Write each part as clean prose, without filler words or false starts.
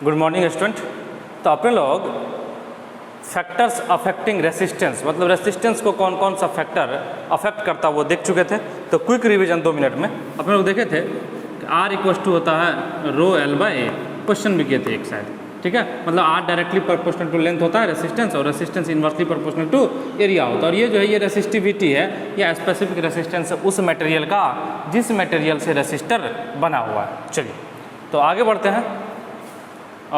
Good morning student. तो अपने लोग फैक्टर्स अफेक्टिंग रेसिस्टेंस, मतलब रेसिस्टेंस को कौन कौन सा फैक्टर अफेक्ट करता वो देख चुके थे। तो क्विक रिवीजन 2 मिनट में अपने लोग देखे थे कि R इक्वल टू होता है rho L by A. Question भी किए थे एक साइड, ठीक है। मतलब R directly proportional to length होता है रेसिस्टेंस, और resistance inversely proportional to area होता है। और ये जो है ये रेसिस्टिविटी है या स्पेसिफिक रेसिस्टेंस उस मटेरियल का जिस मटेरियल से रेसिस्टर बना हुआ है। चलिए तो आगे बढ़ते हैं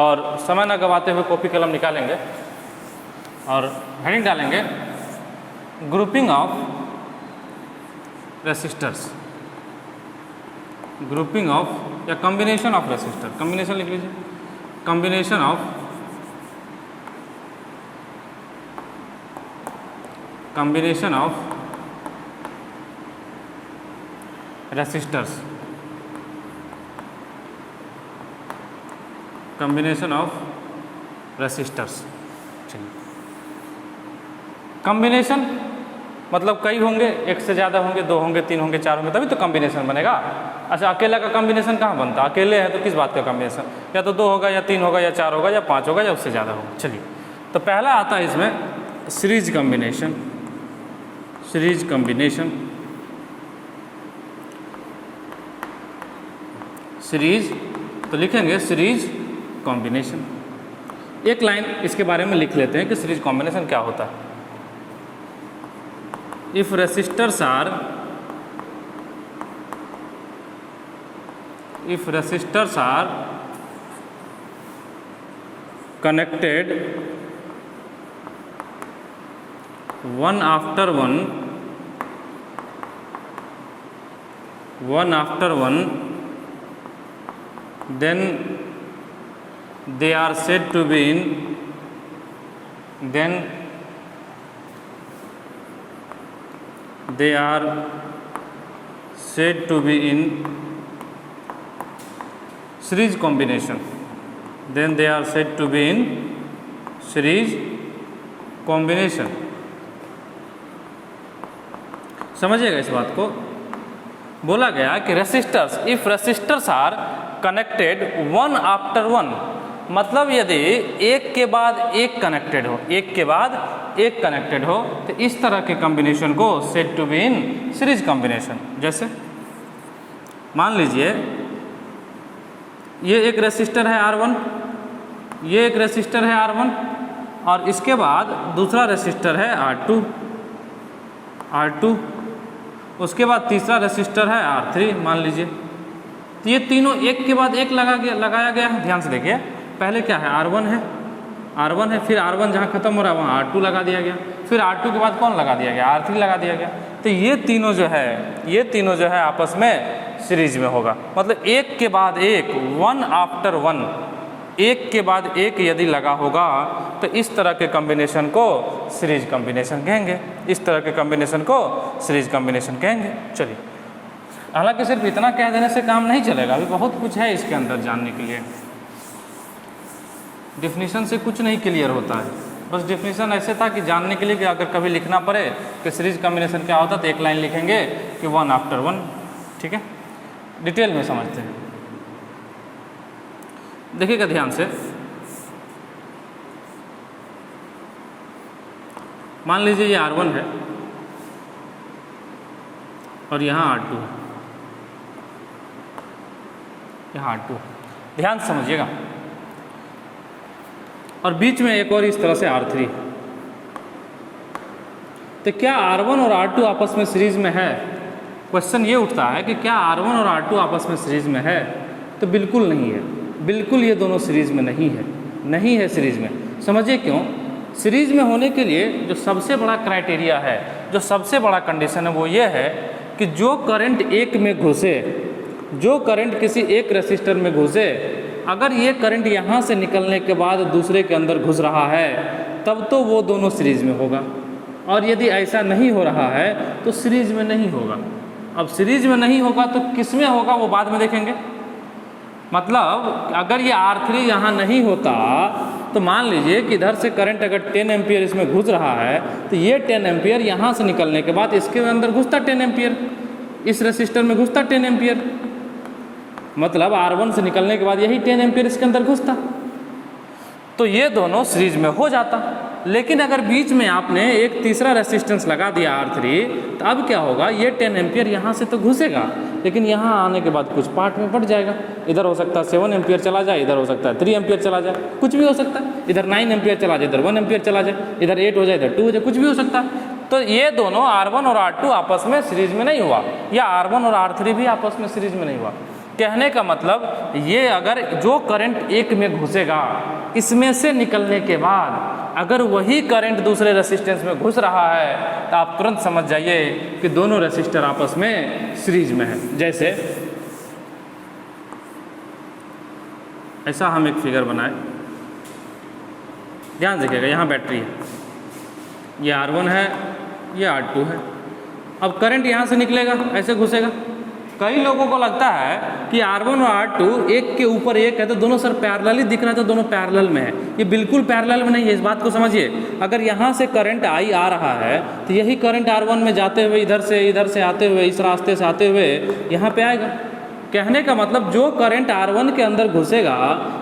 और समय न गवाते हुए कॉपी कलम निकालेंगे और हेडिंग डालेंगे grouping of resistors, grouping of या कॉम्बिनेशन ऑफ रेसिस्टर। कॉम्बिनेशन लिख लीजिए, combination of resistors, combination of resistors. चलिए कॉम्बिनेशन मतलब कई होंगे, एक से ज़्यादा होंगे, 2 होंगे, 3 होंगे, 4 होंगे, तभी तो कॉम्बिनेशन बनेगा। अच्छा अकेला का कॉम्बिनेशन कहाँ बनता है? अकेले है तो किस बात का कॉम्बिनेशन? या तो 2 होगा या 3 होगा या 4 होगा या 5 होगा या उससे ज़्यादा होगा। चलिए तो पहला आता है इसमें series combination. Series combination, series तो लिखेंगे सीरीज कॉम्बिनेशन। एक लाइन इसके बारे में लिख लेते हैं कि सीरीज कॉम्बिनेशन क्या होता है। If resistors are connected one after one, then they are said to be in series combination. Then they are said to be in series combination. समझिएगा इस बात को। बोला गया कि resistors, if resistors are connected one after one, मतलब यदि एक के बाद एक कनेक्टेड हो, एक के बाद एक कनेक्टेड हो, तो इस तरह के कॉम्बिनेशन को said to be in series combination. जैसे मान लीजिए ये एक रेसिस्टर है R1, ये एक रेसिस्टर है R1 और इसके बाद दूसरा रेसिस्टर है R2, उसके बाद तीसरा रेसिस्टर है R3 मान लीजिए। तो ये तीनों एक के बाद एक लगाया गया है। ध्यान से देखिए, पहले क्या है R1 है, फिर R1 जहाँ खत्म हो रहा है वहाँ R2 लगा दिया गया, फिर R2 के बाद कौन लगा दिया गया? R3 लगा दिया गया। तो ये तीनों जो है आपस में सीरीज में होगा। मतलब एक के बाद एक, वन आफ्टर वन, एक के बाद एक यदि लगा होगा तो इस तरह के कॉम्बिनेशन को सीरीज कॉम्बिनेशन कहेंगे। इस तरह के कॉम्बिनेशन को सीरीज कॉम्बिनेशन कहेंगे। चलिए, हालांकि सिर्फ इतना कह देने से काम नहीं चलेगा, अभी बहुत कुछ है इसके अंदर जानने के लिए। डिफिनीशन से कुछ नहीं क्लियर होता है, बस डिफिनीशन ऐसे था कि जानने के लिए कि अगर कभी लिखना पड़े कि सीरीज कॉम्बिनेशन क्या होता है तो एक लाइन लिखेंगे कि वन आफ्टर वन। ठीक है, डिटेल में समझते हैं। देखिएगा ध्यान से, मान लीजिए ये R1 है और यहाँ R2 है, यहाँ R2। ध्यान से समझिएगा, और बीच में एक और इस तरह से R3। तो क्या R1 और R2 आपस में सीरीज में है? क्वेश्चन ये उठता है कि क्या R1 और R2 आपस में सीरीज में है? तो बिल्कुल नहीं है, बिल्कुल ये दोनों सीरीज में नहीं है सीरीज में। समझिए क्यों? सीरीज में होने के लिए जो सबसे बड़ा क्राइटेरिया है, जो सबसे बड़ा कंडीशन है वो ये है कि जो करंट एक में घुसे, जो करंट किसी एक रेसिस्टर में घुसे, अगर ये करंट यहाँ से निकलने के बाद दूसरे के अंदर घुस रहा है तब तो वो दोनों सीरीज में होगा, और यदि ऐसा नहीं हो रहा है तो सीरीज में नहीं होगा। अब सीरीज में नहीं होगा तो किस में होगा वो बाद में देखेंगे। मतलब अगर ये R3 यहाँ नहीं होता तो मान लीजिए कि इधर से करंट अगर 10 एम्पियर इसमें घुस रहा है तो ये 10 एम्पियर यहाँ से निकलने के बाद इसके अंदर घुसता 10 एम्पियर, इस रेसिस्टर में घुसता 10 एम्पियर। मतलब R1 से निकलने के बाद यही 10 एम्पियर इसके अंदर घुसता। तो ये दोनों सीरीज में हो जाता। लेकिन अगर बीच में आपने एक तीसरा रेसिस्टेंस लगा दिया R3, तो अब क्या होगा, ये 10 एम्पियर यहाँ से तो घुसेगा, लेकिन यहाँ आने के बाद कुछ पार्ट में बढ़ जाएगा। इधर हो सकता है 7 एम्पियर चला जाए, इधर हो सकता है 3 एम्पियर चला जाए, कुछ भी हो सकता है। इधर 9 एम्पियर चला जाए, इधर 1 एम्पियर चला जाए, इधर 8 हो जाए, इधर 2 हो जाए, कुछ भी हो सकता है। तो ये दोनों R1 और R2 आपस में सीरीज में नहीं हुआ, या R1 और R3 भी आपस में सीरीज में नहीं हुआ। कहने का मतलब ये, अगर जो करंट एक में घुसेगा, इसमें से निकलने के बाद अगर वही करंट दूसरे रेसिस्टेंस में घुस रहा है, तो आप तुरंत समझ जाइए कि दोनों रेसिस्टर आपस में सीरीज में है। जैसे ऐसा हम एक फिगर बनाए, ध्यान देखिएगा, यहाँ बैटरी है, ये R1 है, ये R2 है। अब करंट यहाँ से निकलेगा, ऐसे घुसेगा। कई लोगों को लगता है कि R1 और R2 एक के ऊपर एक है, तो दोनों सर पैरेलल ही दिख रहा है, तो दोनों पैरेलल में है। ये बिल्कुल पैरेलल में नहीं है, इस बात को समझिए। अगर यहाँ से करंट I आ रहा है, तो यही करंट R1 में जाते हुए इधर से आते हुए, इस रास्ते से आते हुए यहाँ पे आएगा। कहने का मतलब जो करंट R1 के अंदर घुसेगा,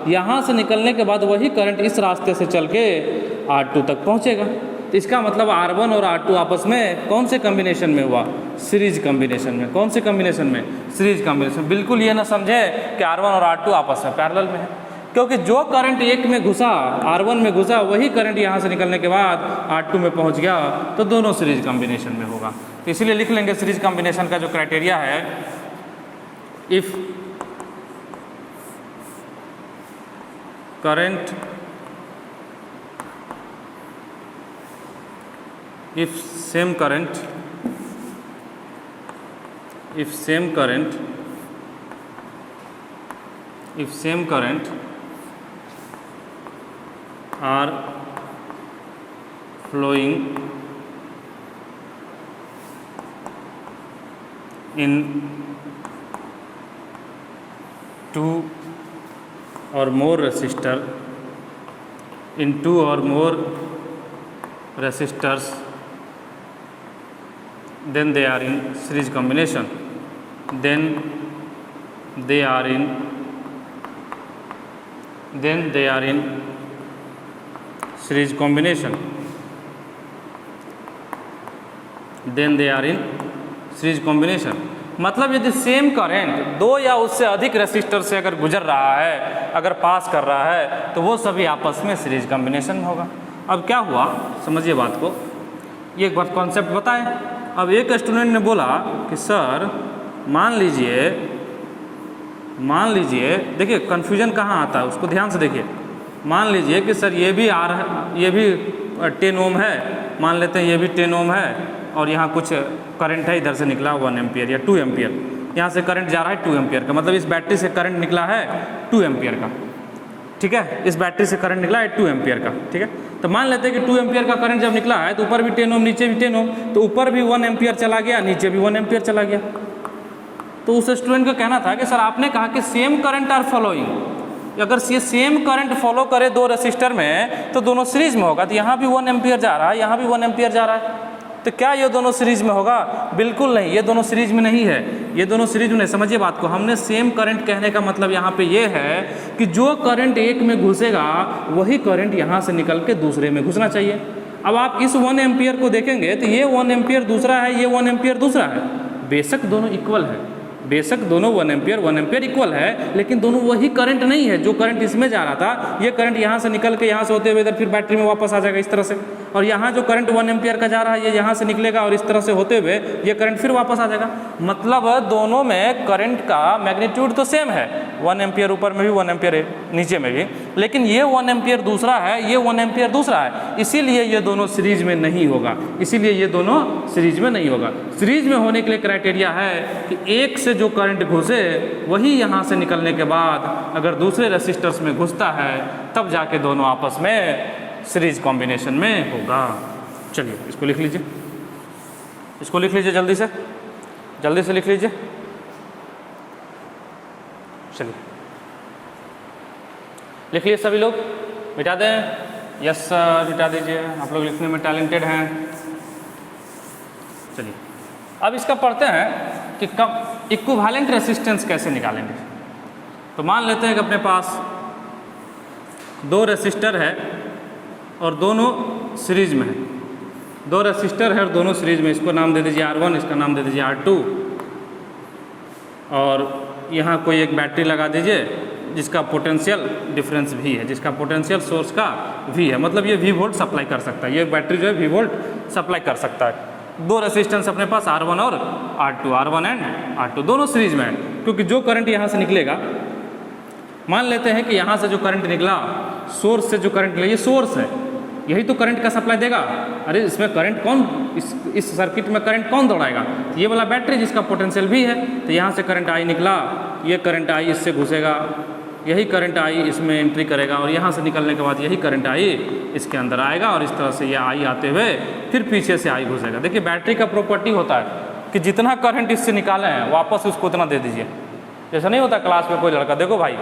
यहाँ से निकलने के बाद वही करंट इस रास्ते से चल के R2 तक पहुँचेगा। तो इसका मतलब R1 और R2 आपस में कौन से कॉम्बिनेशन में हुआ, सीरीज कॉम्बिनेशन में। कौन से कॉम्बिनेशन में, सीरीज कॉम्बिनेशन। बिल्कुल ये ना समझे कि R1 और R2 आपस में पैरेलल में है, क्योंकि जो करंट एक में घुसा, R1 में घुसा, वही करंट यहाँ से निकलने के बाद R2 में पहुँच गया, तो दोनों सीरीज कॉम्बिनेशन में होगा। तो इसीलिए लिख लेंगे सीरीज कॉम्बिनेशन का जो क्राइटेरिया है, if current if same current are flowing in two or more resistors, then they are in series combination. Then they are in series combination. Then they are in series combination. मतलब यदि same current दो या उससे अधिक resistor से अगर गुजर रहा है, अगर पास कर रहा है, तो वो सभी आपस में सीरीज कॉम्बिनेशन में होगा। अब क्या हुआ, समझिए बात को, ये एक बार कॉन्सेप्ट बताएं। अब एक स्टूडेंट ने बोला कि सर मान लीजिए, देखिए कन्फ्यूजन कहाँ आता है, उसको ध्यान से देखिए। मान लीजिए कि सर ये भी 10 ओम है, मान लेते हैं ये भी 10 ओम है, और यहाँ कुछ करंट है, इधर से निकला 1 एम्पियर या 2 एम्पियर, यहाँ से करंट जा रहा है 2 एम्पियर का, मतलब इस बैटरी से करंट निकला है 2 एम्पियर का, ठीक है। इस बैटरी से करंट निकला है 2 एम्पियर का, ठीक है। तो मान लेते हैं कि 2 एम्पियर का करंट जब निकला है, तो ऊपर भी 10 ओम, नीचे भी 10 ओम, तो ऊपर भी 1 एम्पियर चला गया, नीचे भी 1 एम्पियर चला गया। तो उस स्टूडेंट का कहना था कि सर आपने कहा कि सेम करंट आर फॉलोइंग, अगर ये सेम करंट फॉलो करे दो रेसिस्टर में, तो दोनों सीरीज में होगा। तो यहाँ भी 1 एम्पियर जा रहा है, यहाँ भी 1 एम्पियर जा रहा है, तो क्या ये दोनों सीरीज में होगा? बिल्कुल नहीं, ये दोनों सीरीज में नहीं है, ये दोनों सीरीज में नहीं। समझिए बात को, हमने सेम करंट कहने का मतलब यहाँ पे ये है कि जो करंट एक में घुसेगा, वही करंट यहाँ से निकल के दूसरे में घुसना चाहिए। अब आप इस 1 एम्पियर को देखेंगे तो ये 1 एम्पियर दूसरा है, ये 1 एम्पियर दूसरा है। बेशक दोनों इक्वल है, बेशक दोनों 1 एम्पियर इक्वल है, लेकिन दोनों वही करंट नहीं है। जो करंट इसमें जा रहा था, ये करंट यहाँ से निकल के यहाँ से होते हुए इधर फिर बैटरी में वापस आ जाएगा इस तरह से, और यहाँ जो करंट 1 एम्पियर का जा रहा है, ये यहाँ से निकलेगा और इस तरह से होते हुए ये करंट फिर वापस आ जाएगा। मतलब दोनों में करंट का मैग्नीट्यूड तो सेम है, 1 एम्पियर ऊपर में भी 1 एम्पियर नीचे में भी, लेकिन ये 1 एम्पियर दूसरा है, ये 1 एम्पियर दूसरा है, इसीलिए ये दोनों सीरीज में नहीं होगा, इसीलिए ये दोनों सीरीज में नहीं होगा। सीरीज में होने के लिए क्राइटेरिया है कि एक से जो करंट घुसे वही यहाँ से निकलने के बाद अगर दूसरे रेसिस्टर्स में घुसता है, तब जाके दोनों आपस में सीरीज कॉम्बिनेशन में होगा। चलिए इसको लिख लीजिए, इसको लिख लीजिए, जल्दी से लिख लीजिए। चलिए लिख लिए सभी लोग, मिटा दें? यस सर, मिटा दीजिए, आप लोग लिखने में टैलेंटेड हैं। चलिए अब इसका पढ़ते हैं कि कब इक्विवेलेंट रेसिस्टेंस कैसे निकालेंगे। तो मान लेते हैं कि अपने पास दो रेसिस्टर है और दोनों सीरीज में है, दो रेसिस्टर है और दोनों सीरीज में, इसको नाम दे दीजिए R1, इसका नाम दे दीजिए R2, और यहाँ कोई एक बैटरी लगा दीजिए जिसका पोटेंशियल डिफरेंस V है, जिसका पोटेंशियल सोर्स का V है, मतलब ये V वोल्ट सप्लाई कर सकता है, ये बैटरी जो है V वोल्ट सप्लाई कर सकता है। दो रेसिस्टेंस अपने पास R1 और R2, R1 एंड R2 दोनों सीरीज में है, क्योंकि जो करंट यहाँ से निकलेगा, मान लेते हैं कि यहाँ से जो करंट निकला, सोर्स से जो करंट निकला, ये सोर्स है, यही तो करंट का सप्लाई देगा। अरे इसमें करंट कौन, इस सर्किट में करंट कौन दौड़ाएगा? ये वाला बैटरी जिसका पोटेंशियल भी है, तो यहाँ से करंट आई निकला, ये करंट आई इससे घुसेगा, यही करंट आई इसमें एंट्री करेगा, और यहाँ से निकलने के बाद यही करंट आई इसके अंदर आएगा, और इस तरह से ये आई आते हुए फिर पीछे से आई घुसेगा। देखिए बैटरी का प्रॉपर्टी होता है कि जितना करंट इससे निकाले हैं वापस उसको उतना दे दीजिए। जैसा नहीं होता क्लास में कोई लड़का, देखो भाई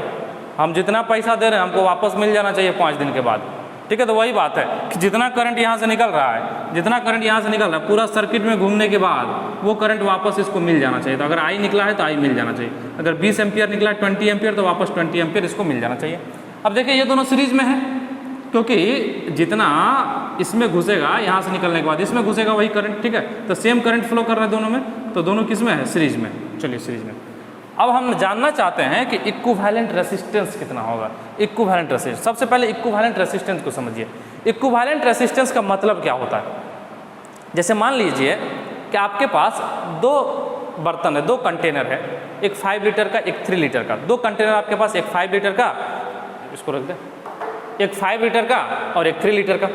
हम जितना पैसा दे रहे हैं हमको वापस मिल जाना चाहिए 5 दिन के बाद, ठीक है। तो वही बात है कि जितना करंट यहाँ से निकल रहा है, जितना करंट यहाँ से निकल रहा है, पूरा सर्किट में घूमने के बाद वो करंट वापस इसको मिल जाना चाहिए। तो अगर आई निकला है तो आई मिल जाना चाहिए, अगर 20 एम्पियर निकला है 20 एम्पियर तो वापस 20 एम्पियर इसको मिल जाना चाहिए। अब देखिए ये दोनों सीरीज में है, क्योंकि जितना इसमें घुसेगा यहाँ से निकलने के बाद इसमें घुसेगा वही करंट, ठीक है। तो सेम करंट फ्लो कर रहा है दोनों में, तो दोनों किस में है? सीरीज में। चलिए सीरीज में। अब हम जानना चाहते हैं कि इक्विवेलेंट रेसिस्टेंस कितना होगा। इक्विवेलेंट रेसिस्टेंस, सबसे पहले इक्विवेलेंट रेसिस्टेंस को समझिए। इक्विवेलेंट रेसिस्टेंस का मतलब क्या होता है? जैसे मान लीजिए कि आपके पास दो बर्तन है, दो कंटेनर है, एक 5 लीटर का, एक 3 लीटर का। दो कंटेनर आपके पास, एक 5 लीटर का, इसको रख दे, एक 5 लीटर का और एक 3 लीटर का।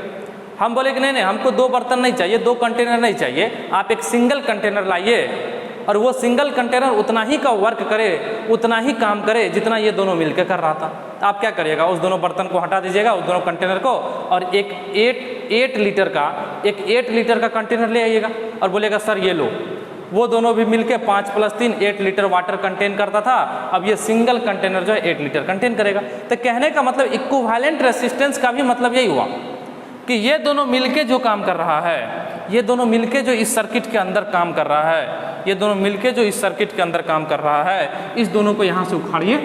हम बोले कि नहीं नहीं हमको दो बर्तन नहीं चाहिए, दो कंटेनर नहीं चाहिए, आप एक सिंगल कंटेनर लाइए और वो सिंगल कंटेनर उतना ही का वर्क करे, उतना ही काम करे जितना ये दोनों मिलकर कर रहा था। तो आप क्या करिएगा? उस दोनों बर्तन को हटा दीजिएगा, उस दोनों कंटेनर को, और एक 8 लीटर का कंटेनर ले आइएगा और बोलेगा सर ये लो। वो दोनों भी मिलके 5 + 3 8 लीटर वाटर कंटेन करता था, अब ये सिंगल कंटेनर जो है 8 लीटर कंटेन करेगा। तो कहने का मतलब इक्विवेलेंट रेसिस्टेंस का भी मतलब यही हुआ कि ये दोनों मिलके जो काम कर रहा है, ये दोनों मिलके जो इस सर्किट के अंदर काम कर रहा है, ये दोनों मिलके जो इस सर्किट के अंदर काम कर रहा है, इस दोनों को यहाँ से उखाड़िए,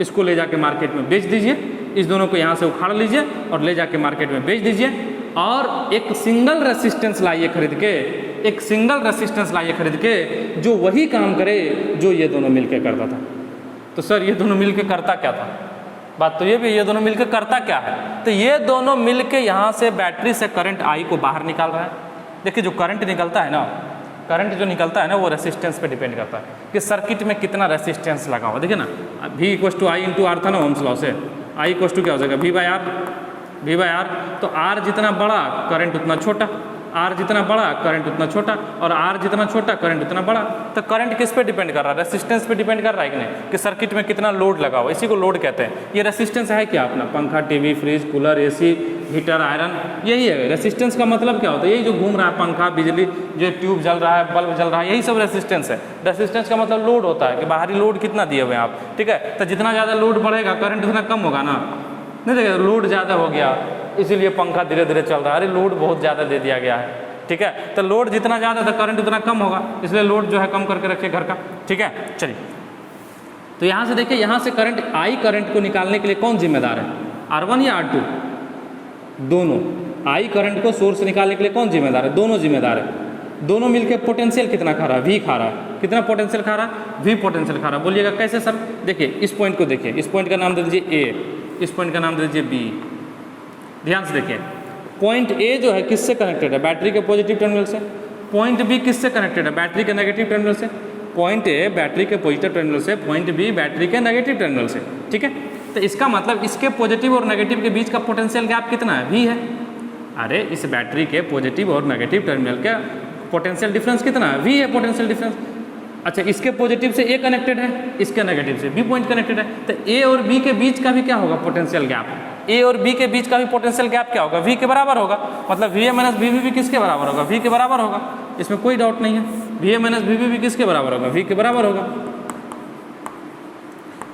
इसको ले जाके मार्केट में बेच दीजिए, इस दोनों को यहाँ से उखाड़ लीजिए और ले जाके मार्केट में बेच दीजिए, और एक सिंगल रेसिस्टेंस लाइए खरीद के, एक सिंगल रेसिस्टेंस लाइए खरीद के जो वही काम करे जो ये दोनों मिलके करता था। तो सर ये दोनों मिलके करता क्या था? बात तो ये भी, ये दोनों मिलकर करता क्या है? तो ये दोनों मिलके यहाँ से बैटरी से करंट आई को बाहर निकाल रहा है। देखिए जो करंट निकलता है ना, करंट जो निकलता है ना, वो रेसिस्टेंस पे डिपेंड करता है कि सर्किट में कितना रेसिस्टेंस लगा हुआ। देखिए ना, V = I × R था ना ओम्स लॉ से, I = क्या हो जाएगा? V/R। तो R जितना बड़ा करंट उतना छोटा, R जितना बड़ा करंट उतना छोटा, और R जितना छोटा करंट उतना बड़ा। तो करंट किस पे डिपेंड कर रहा है? रेसिस्टेंस पे डिपेंड कर रहा है कि नहीं, कि सर्किट में कितना लोड लगा हुआ, इसी को लोड कहते हैं। ये रेसिस्टेंस है क्या अपना? पंखा, TV, fridge, cooler, AC, heater, iron, यही है रेसिस्टेंस का मतलब। क्या होता है? यही जो घूम रहा है, पंखा, बिजली, जो ट्यूब जल रहा है, बल्ब जल रहा है, यही सब रेसिस्टेंस है। रेसिस्टेंस का मतलब लोड होता है कि बाहरी लोड कितना दिए हुए हैं आप, ठीक है। तो जितना ज़्यादा लोड बढ़ेगा करंट उतना कम होगा ना। नहीं देखिए लोड ज़्यादा हो गया इसीलिए पंखा धीरे धीरे चल रहा है, अरे लोड बहुत ज़्यादा दे दिया गया है, ठीक है। तो लोड जितना ज़्यादा तो करंट उतना कम होगा, इसलिए लोड जो है कम करके रखिए घर का, ठीक है। चलिए तो यहाँ से देखिए, यहाँ से करंट आई करंट को निकालने के लिए कौन जिम्मेदार है? R1 या R2? दोनों। आई करंट को सोर्स निकालने के लिए कौन जिम्मेदार है? दोनों जिम्मेदार है। दोनों मिलकर पोटेंशियल कितना खा रहा है? V खा रहा है। कितना पोटेंशियल खा रहा है? V पोटेंशियल खा रहा है। बोलिएगा कैसे सर? देखिए इस पॉइंट को देखिए, इस पॉइंट का नाम दे दीजिए A, इस पॉइंट का नाम दे दीजिए B। ध्यान से देखिए, पॉइंट A जो है किससे कनेक्टेड है? बैटरी के पॉजिटिव टर्मिनल से। पॉइंट B किससे कनेक्टेड है? बैटरी के नेगेटिव टर्मिनल से। पॉइंट A बैटरी के पॉजिटिव टर्मिनल से, पॉइंट B बैटरी के नेगेटिव टर्मिनल से, ठीक है। तो इसका मतलब इसके पॉजिटिव और नेगेटिव के बीच का पोटेंशियल गैप कितना है? V है। अरे इस बैटरी के पॉजिटिव और नेगेटिव टर्मिनल का पोटेंशियल डिफरेंस कितना है? V है पोटेंशियल डिफरेंस। अच्छा इसके पॉजिटिव से A कनेक्टेड है, इसके नेगेटिव से B पॉइंट कनेक्टेड है, तो A और B के बीच का भी क्या होगा? Potential gap. A और B के बीच का भी पोटेंशियल गैप क्या होगा? V के बराबर होगा। मतलब VA - VB भी किसके बराबर होगा? V के बराबर होगा, इसमें कोई डाउट नहीं है। VA - VB भी किसके बराबर होगा? V के बराबर होगा।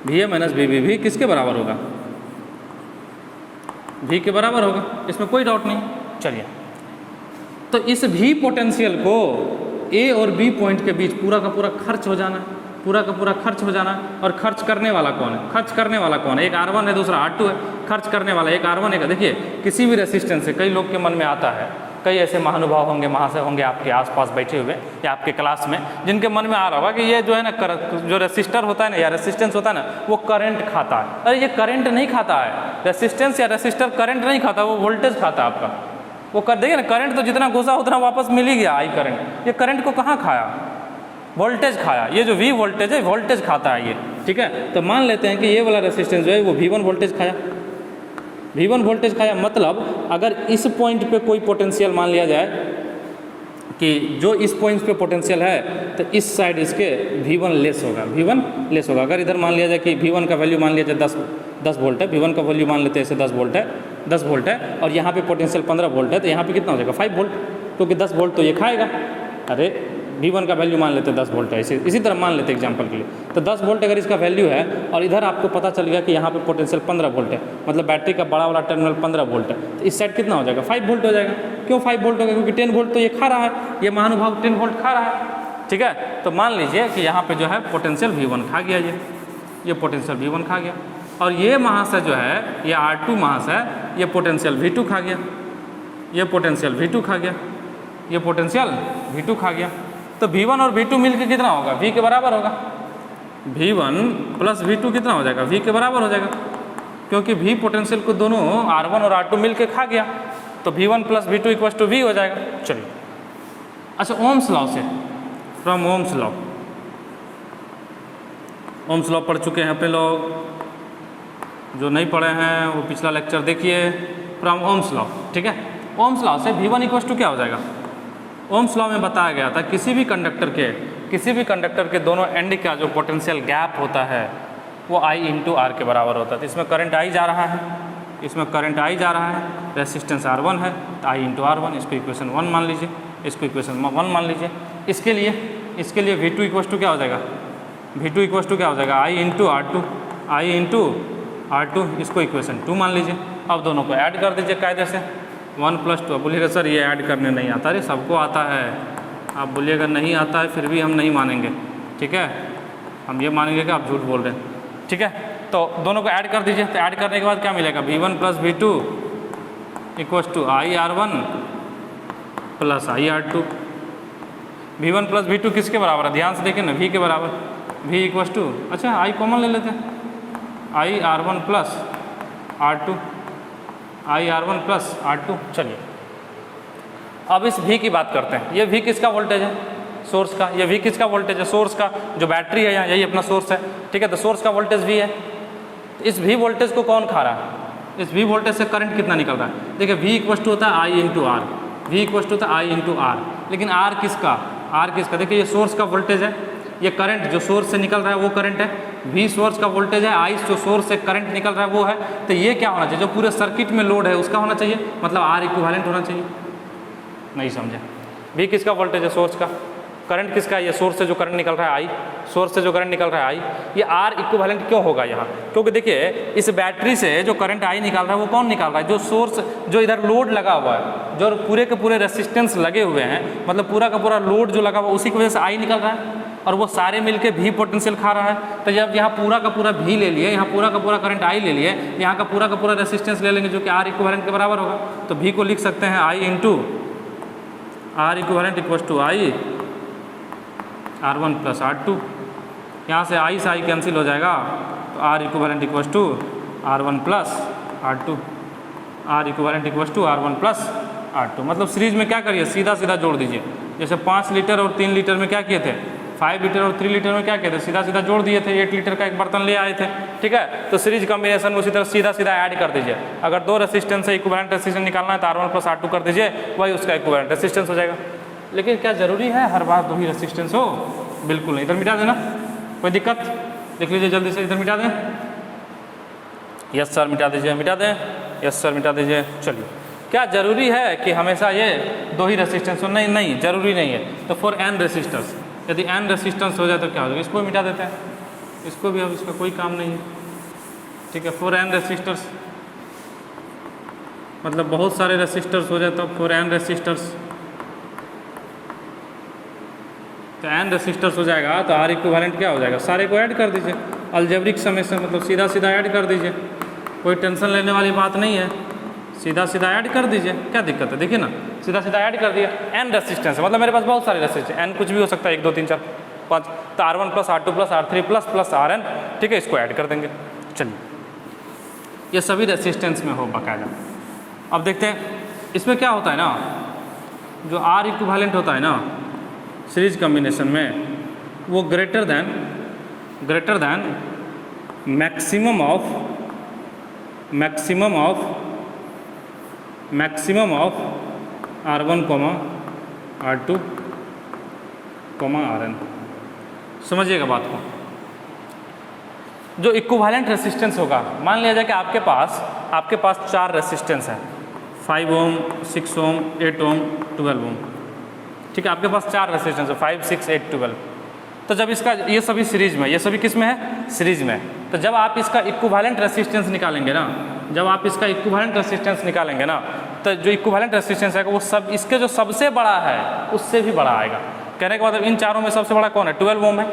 VA - VB भी किसके बराबर होगा? V के बराबर होगा, इसमें कोई डाउट नहीं। चलिए तो इस V पोटेंशियल को A और B पॉइंट के बीच पूरा का पूरा खर्च हो जाना है। पूरा का पूरा खर्च हो जाना। और खर्च करने वाला कौन है? खर्च करने वाला कौन है? एक R1 है, दूसरा R2 है। खर्च करने वाला एक R1 है। देखिए किसी भी रेसिस्टेंस से कई लोग के मन में आता है, कई ऐसे महानुभाव होंगे, महाशय होंगे आपके आसपास बैठे हुए या आपके क्लास में, जिनके मन में आ रहा होगा कि ये जो है ना जो रेसिस्टर होता है ना या रेसिस्टेंस होता है ना, वो करंट खाता है। अरे ये करंट नहीं खाता है, रेसिस्टेंस या रेसिस्टर करंट नहीं खाता, वो वोल्टेज खाता है आपका। वो कर देखिए ना, करंट तो जितना घुसा उतना वापस मिल ही गया, आई करंट। ये करंट को कहाँ खाया? वोल्टेज खाया। ये जो V वोल्टेज है, वोल्टेज खाता है ये, ठीक है। तो मान लेते हैं कि ये वाला रेसिस्टेंस जो है वो V1 वोल्टेज खाया, V1 वोल्टेज खाया। मतलब अगर इस पॉइंट पे कोई पोटेंशियल मान लिया जाए कि जो इस पॉइंट पे पोटेंशियल है, तो इस साइड इसके V1 लेस होगा, V1 लेस होगा। अगर इधर मान लिया जाए कि V1 का वैल्यू मान लिया जाए 10 वोल्ट है, V1 का वैल्यू मान लेते हैं ऐसे 10 वोल्ट है, 10 वोल्ट है, और यहाँ पे पोटेंशियल 15 वोल्ट है, तो यहाँ पे कितना हो जाएगा? 5 वोल्ट, क्योंकि 10 वोल्ट तो ये खाएगा। अरे V1 का वैल्यू मान लेते हैं 10 वोल्ट है, इसी तरह मान लेते हैं एग्जांपल के लिए। तो 10 वोल्ट अगर इसका वैल्यू है और इधर आपको पता चल गया कि यहाँ पे पोटेंशियल 15 वोल्ट है, मतलब बैटरी का बड़ा वाला टर्मिनल 15 वोल्ट है, तो इस साइड कितना हो जाएगा? 5 वोल्ट हो जाएगा। क्यों 5 वोल्ट होगा? क्योंकि 10 वोल्ट तो ये खा रहा है, ये महानुभाव 10 वोल्ट खा रहा है, ठीक है। तो मान लीजिए कि यहाँ पर जो है पोटेंशियल V1 खा गया, ये पोटेंशियल V1 खा गया, और ये महाशय जो है, ये R2 महाशय, ये पोटेंशियल V2 खा गया, ये पोटेंशियल V2 खा गया, ये पोटेंशियल V2 खा गया। तो V1 और V2 मिलकर कितना होगा? V के बराबर होगा। V1 प्लस V2 कितना हो जाएगा? V के बराबर हो जाएगा, क्योंकि V पोटेंशियल को दोनों R1 और R2 मिलकर खा गया, तो V1 plus V2 equal to V हो जाएगा। चलिए, अच्छा ओम्स लॉ से, from Ohm's law, Ohm's law पढ़ चुके हैं अपने लोग, जो नहीं पढ़े हैं वो पिछला लेक्चर देखिए, फ्रॉम ओम्स लॉ, ठीक है। ओम्स लॉ से V1 इक्वल टू क्या हो जाएगा? ओम्स लॉ में बताया गया था किसी भी कंडक्टर के दोनों एंड का जो पोटेंशियल गैप होता है वो I इंटू R के बराबर होता है। तो इसमें करंट I जा रहा है, इसमें करंट I जा रहा है, रेसिस्टेंस R1 है, तो I इंटू R1, इसको इक्वेशन 1 मान लीजिए, इसको इक्वेशन 1 मान लीजिए। इसके लिए V2 इक्वल टू क्या हो जाएगा? V2 इक्वल टू क्या हो जाएगा? I इंटू R2, इसको इक्वेशन 2 मान लीजिए। अब दोनों को ऐड कर दीजिए कायदे से, 1 प्लस 2। अब बोलिएगा सर ये ऐड करने नहीं आता। अरे सबको आता है, आप बोलिएगा नहीं आता है, फिर भी हम नहीं मानेंगे, ठीक है। हम ये मानेंगे कि आप झूठ बोल रहे हैं, ठीक है। तो दोनों को ऐड कर दीजिए, तो ऐड करने के बाद क्या मिलेगा? V1 plus V2 equal to IR1 plus IR2। V1 plus V2 किसके बराबर है? ध्यान से देखिए ना, V के बराबर। V इक्वल टू, अच्छा I कॉमन ले लेते हैं, IR1 plus R2, IR1 plus R2। चलिए अब इस V की बात करते हैं। ये V किसका वोल्टेज है? सोर्स का। ये V किसका वोल्टेज है? सोर्स का। जो बैटरी है यहाँ, यही अपना सोर्स है, ठीक है। तो सोर्स का वोल्टेज V है। तो इस V वोल्टेज को कौन खा रहा है? इस V वोल्टेज से करंट कितना निकल रहा है? देखिए V इक्वल टू होता है I into R, V equal to होता है I इंटू R। लेकिन R किसका? देखिए ये सोर्स का वोल्टेज है, ये करंट जो सोर्स से निकल रहा है वो करंट है। V सोर्स का वोल्टेज है, I जो सोर्स से करंट निकल रहा है वो है। तो ये क्या होना चाहिए? जो पूरे सर्किट में लोड है उसका होना चाहिए, मतलब R इक्विवेलेंट होना चाहिए। नहीं समझे? V किसका वोल्टेज है? सोर्स का। करंट किसका है? ये सोर्स से जो करंट निकल रहा है I, सोर्स से जो करंट निकल रहा है I। ये R इक्विवेलेंट क्यों होगा यहाँ? क्योंकि देखिए इस बैटरी से जो करंट I निकाल रहा है वो कौन निकाल रहा है? जो सोर्स, जो इधर लोड लगा हुआ है, जो पूरे के पूरे रेसिस्टेंस लगे हुए हैं, मतलब पूरा का पूरा लोड जो लगा हुआ है उसी की वजह से I निकल रहा है, और वो सारे मिलके V पोटेंशियल खा रहा है। तो जब यहाँ पूरा का पूरा V ले लिए, यहाँ पूरा का पूरा करंट I ले लिए, यहाँ का पूरा रेसिस्टेंस ले लेंगे जो कि R इक्विवेलेंट के बराबर होगा। तो V को लिख सकते हैं I into R equivalent equal to I R1 plus R2। यहाँ से I से I कैंसिल हो जाएगा, तो R equivalent equal to R1 plus R2, R equivalent equal to R1 plus R2। मतलब सीरीज में क्या करिए? सीधा सीधा जोड़ दीजिए। जैसे 5 लीटर और 3 लीटर में क्या किए थे? 5 लीटर और 3 लीटर में क्या किए थे? सीधा सीधा जोड़ दिए थे। 8 लीटर का एक बर्तन ले आए थे, ठीक है। तो सीरीज कॉम्बिनेशन में उसी तरह सीधा सीधा ऐड कर दीजिए। अगर 2 रेसिस्टेंस से इक्विवेलेंट रेसिस्टेंस निकालना है तो R1 प्लस R2 कर दीजिए, वही उसका इक्विवेलेंट रेसिस्टेंस हो जाएगा। लेकिन क्या ज़रूरी है हर बार 2 ही रेसिस्टेंस हो? बिल्कुल नहीं। इधर मिटा देना, कोई दिक्कत? देख लीजिए जल्दी से, इधर मिटा दें। यस सर मिटा दीजिए, मिटा दें। यस सर मिटा दीजिए। चलिए, क्या ज़रूरी है कि हमेशा ये 2 ही रेसिस्टेंस हो? नहीं नहीं, ज़रूरी नहीं है। तो फॉर n रेसिस्टेंस, यदि n रेसिस्टेंस हो जाए तो क्या हो जाएगा? इसको मिटा देते हैं, इसको भी। अब इसका कोई काम नहीं है, ठीक है। फॉर n रेसिस्टर्स, मतलब बहुत सारे रेसिस्टर्स हो जाए तो फॉर n रेसिस्टर्स तो n रेसिस्टर्स हो जाएगा तो R इक्विवेलेंट क्या हो जाएगा, सारे को ऐड कर दीजिए, अलजेब्रिक समेशन मतलब सीधा सीधा ऐड कर दीजिए, कोई टेंशन लेने वाली बात नहीं है, सीधा सीधा ऐड कर दीजिए, क्या दिक्कत है, देखिए ना सीधा सीधा ऐड कर दिया। n रेसिस्टेंस है मतलब मेरे पास बहुत सारे रेसिस्टेंस, n कुछ भी हो सकता है, 1 2 3 4 5, तो R1 plus R2 plus R3 plus Rn, ठीक है, इसको ऐड कर देंगे। चलिए ये सभी रेसिस्टेंस में हो बाकायदा। अब देखते हैं इसमें क्या होता है ना, जो R इक्विवेलेंट होता है ना सीरीज कॉम्बिनेशन में, वो greater than maximum of R1, R2, Rn। समझिएगा बात को। जो इक्विवेलेंट रेसिस्टेंस होगा, मान लिया जाए कि आपके पास 4 रेसिस्टेंस है, 5 ओम, 6 ओम, 8 ओम, 12 ओम, ठीक है, आपके पास 4 रेसिस्टेंस है, 5 6 8 12। तो जब इसका ये सभी सीरीज में, ये सभी किस में है, सीरीज में, तो जब आप इसका इक्विवेलेंट रेसिस्टेंस निकालेंगे ना, तो जो इक्विवेलेंट रेसिस्टेंस है वो सब इसके जो सबसे बड़ा है उससे भी बड़ा आएगा। कहने का मतलब इन चारों में सबसे बड़ा कौन है, 12 ओम है,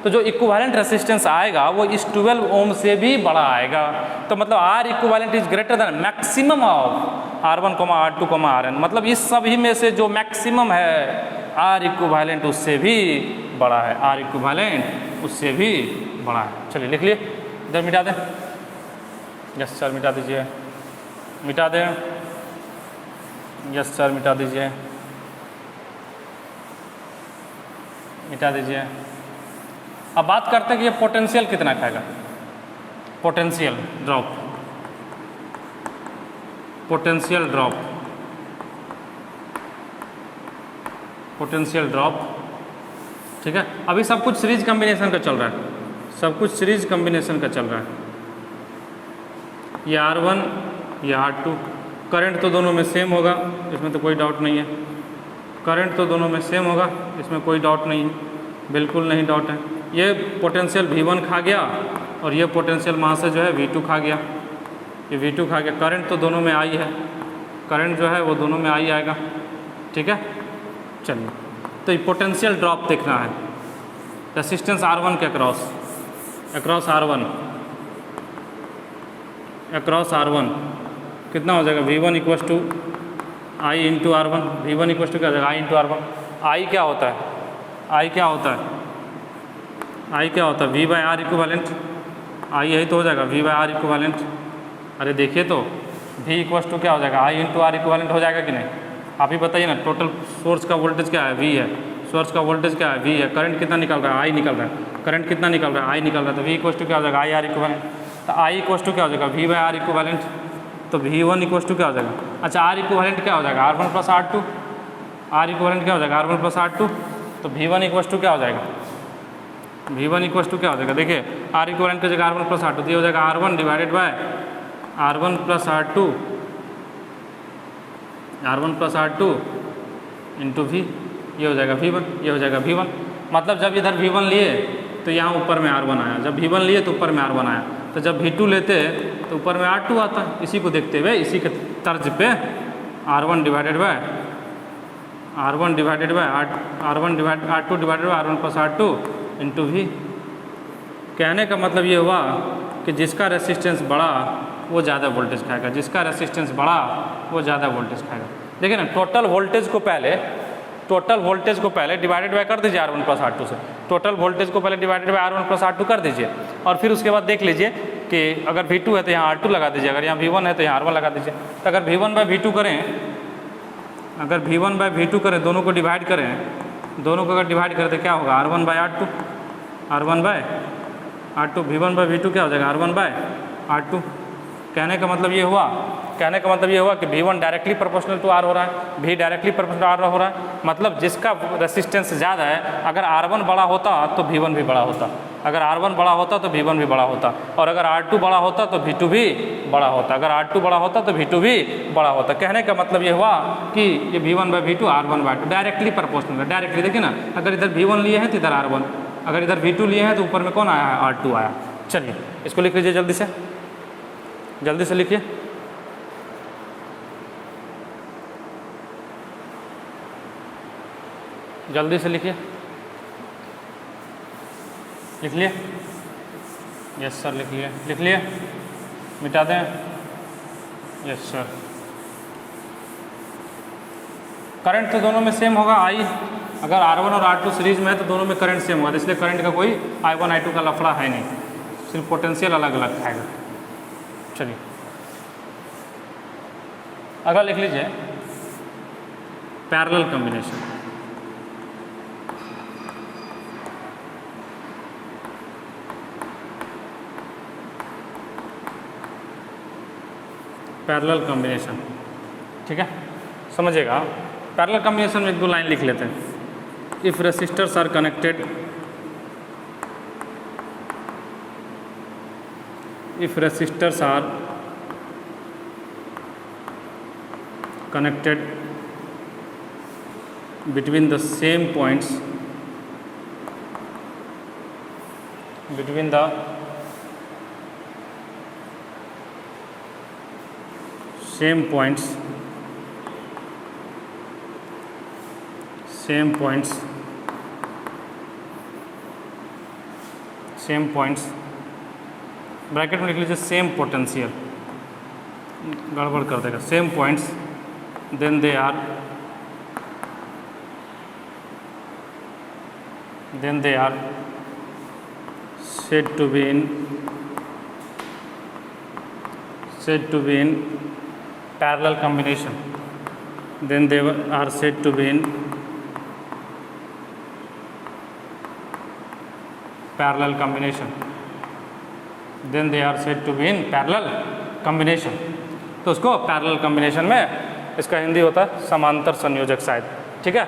तो जो इक्विवेलेंट रेसिस्टेंस आएगा वो इस 12 ओम से भी बड़ा आएगा। तो मतलब R equivalent is greater than maximum of R1, R2, Rn, मतलब इस सभी में से जो मैक्सिमम है R इक्विवेलेंट उससे भी बड़ा है, R इक्विवेलेंट उससे भी बड़ा है। चलिए लिख लिए, इधर मिटा दें, यस सर मिटा दीजिए, मिटा दें, यस सर मिटा दीजिए, मिटा दीजिए। अब बात करते हैं कि ये पोटेंशियल कितना खाएगा, पोटेंशियल ड्रॉप, ठीक है। अभी सब कुछ सीरीज कॉम्बिनेशन का चल रहा है, ये R1 ये R2, करंट तो दोनों में सेम होगा, इसमें तो कोई डाउट नहीं है, करंट तो दोनों में सेम होगा, इसमें कोई डाउट नहीं है, बिल्कुल नहीं डाउट है। ये पोटेंशियल V1 खा गया और ये पोटेंशियल वहाँ से जो है V2 खा गया, ये V2 खा गया, करंट तो दोनों में आई है, करंट जो है वो दोनों में आई आएगा, ठीक है। चलिए तो ये पोटेंशियल ड्रॉप देखना है, रेसिस्टेंस R1 के अक्रॉस R1 कितना हो जाएगा, V1 equals to I into R1, V1 equals to क्या हो जाएगा, I इंटू R1। I क्या होता है, I क्या होता है V by R equivalent, I यही तो हो जाएगा V बाई R इक्विवेलेंट। अरे देखिए तो V इक्वल्स टू क्या हो जाएगा, I इंटू R इक्विवेलेंट हो जाएगा कि नहीं, आप ही बताइए ना। टोटल सोर्स का वोल्टेज क्या है, V है, सोर्स का वोल्टेज क्या है, V है, करंट कितना निकल रहा है, I निकल रहा है, करंट कितना निकल रहा है, I निकल रहा है, तो V इक्वल्स टू क्या हो जाएगा, I R इक्विवेलेंट। तो I इक्वल्स टू क्या हो जाएगा, V बाई R इक्विवेलेंट, तो V1 इक्वल्स टू क्या हो जाएगा, अच्छा R इक्विवेलेंट क्या हो जाएगा, R1 plus R2, R equivalent क्या हो जाएगा, R1 प्लस R2, तो V1 इक्वल्स टू क्या हो जाएगा, V1 इक्वल्स टू क्या हो जाएगा, देखिए R इक्विवेलेंट की जगह R1 प्लस R2, तो ये हो जाएगा R1 divided by R1 plus R2 into V, ये हो जाएगा V1, ये हो जाएगा V1। मतलब जब इधर V1 लिए तो यहाँ ऊपर में R1 आया, जब V1 लिए तो ऊपर में R1 आया, तो जब V2 लेते तो ऊपर में R2 आता है। इसी को देखते हुए, इसी के तर्ज पे R2 divided bye R2 divided by R1 plus R2 into V। कहने का मतलब ये हुआ कि जिसका रेसिस्टेंस बढ़ा वो ज़्यादा वोल्टेज खाएगा, जिसका रेसिस्टेंस बढ़ा वो ज़्यादा वोल्टेज खाएगा। देखिए ना, टोटल वोल्टेज को पहले डिवाइडेड बाय कर दीजिए R1 प्लस R2 से, टोटल वोल्टेज को पहले divided by R1 plus R2 कर दीजिए, और फिर उसके बाद देख लीजिए कि अगर V2 है तो यहाँ R2 लगा दीजिए, अगर यहाँ V1 है तो यहाँ R1 लगा दीजिए। तो अगर V1 बाय V2 करें, दोनों को डिवाइड करें, दोनों को अगर डिवाइड करें तो क्या होगा, R1 bye R2, V1 bye V2 क्या हो जाएगा, R1 बाय R2। कहने का मतलब ये हुआ कि V1 directly proportional to R हो रहा है, V डायरेक्टली प्रोपोर्शनल R हो रहा है, मतलब जिसका रेसिस्टेंस ज़्यादा है, अगर R1 बड़ा होता तो V1 भी बड़ा होता, अगर R1 बड़ा होता तो V1 भी बड़ा होता, और अगर R2 बड़ा होता तो V2 भी बड़ा होता, अगर R2 बड़ा होता तो V2 भी बड़ा होता। कहने का मतलब ये हुआ कि ये V1 by V2 R1 by 2 directly proportional है। डायरेक्टली देखिए ना, अगर इधर V1 लिए हैं तो इधर R1, अगर इधर V2 लिए हैं तो ऊपर में कौन आया है, R2 आया। चलिए इसको लिख लीजिए, जल्दी से लिखिए। जल्दी से लिखिए, लिख लिए? यस सर लिख लिए। लिख लिए? मिटा दें? Yes sir. करंट तो दोनों में सेम होगा आई, अगर R1 और R2 सीरीज में है तो दोनों में करंट सेम होगा, इसलिए करंट का कोई I1 I2 का लफड़ा है नहीं, सिर्फ पोटेंशियल अलग अलग खाएगा। चलिए अगला लिख लीजिए पैरेलल कॉम्बिनेशन। पैरेलल कॉम्बिनेशन, ठीक है, समझिएगा। पैरेलल कॉम्बिनेशन में एक दो लाइन लिख लेते हैं। If resistors are connected, if resistors are connected between the same points, between the same points, same points, same points, bracket में लिख लीजिए सेम पोटेंशियल, गड़बड़ कर देगा, same points, then they are said to be in parallel combination, then they are said to be in parallel combination, then they are said to be in parallel combination। तो उसको parallel combination में, इसका हिंदी होता है समांतर संयोजक शायद, ठीक है,